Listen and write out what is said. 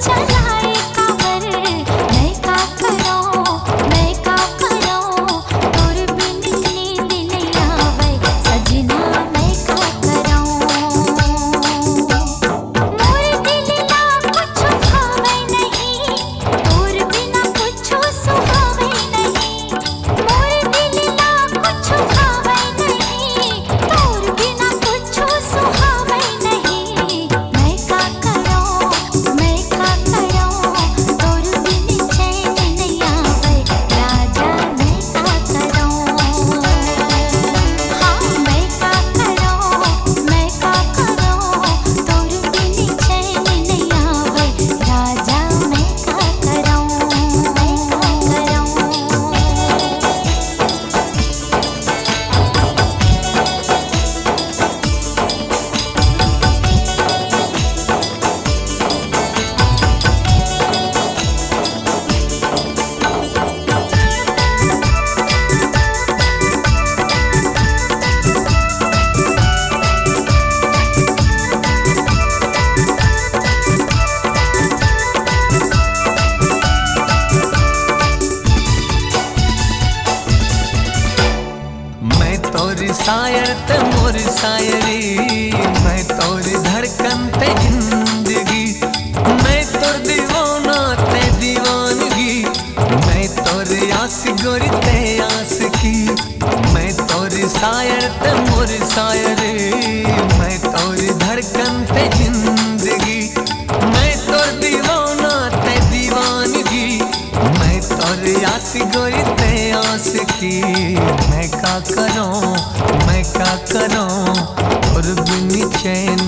चलाए कांवर, मैं का करूं, मैं का करूं, तोर बिन नींद नहीं आवे सजना, मैं का करूं। मोर दिल ना कुछ भावे नहीं, तोर बिना कुछ सुहावे नहीं। मोर दिल ना कुछ भावे नहीं, तोर बिना कुछ सुहावे नहीं। मैं का करूं, मैं का करूं, तोर बिन चैन नहीं आवे राजा, मैं का करूं। हाँ मैं का करूं, मैं का करूं, तोर बिन चैन नहीं आवे राजा, मैं का करूं, मैं का मैं तोरी शायर ते मोर शायरी, मैं तोरी धड़कन ते जिंदगी, मैं तोर दीवाना ते दीवानगी, मैं तोरी आस गोरी ते आस की। मैं तोरी शायर ते मोर शायरी, मैं तोरी धड़कन ते जिंदगी, मैं तोर दीवाना ते दीवानगी, मैं तोरी आस गोरी ते आस की। मैं का करूं, मैं का करूं, और बिन चैन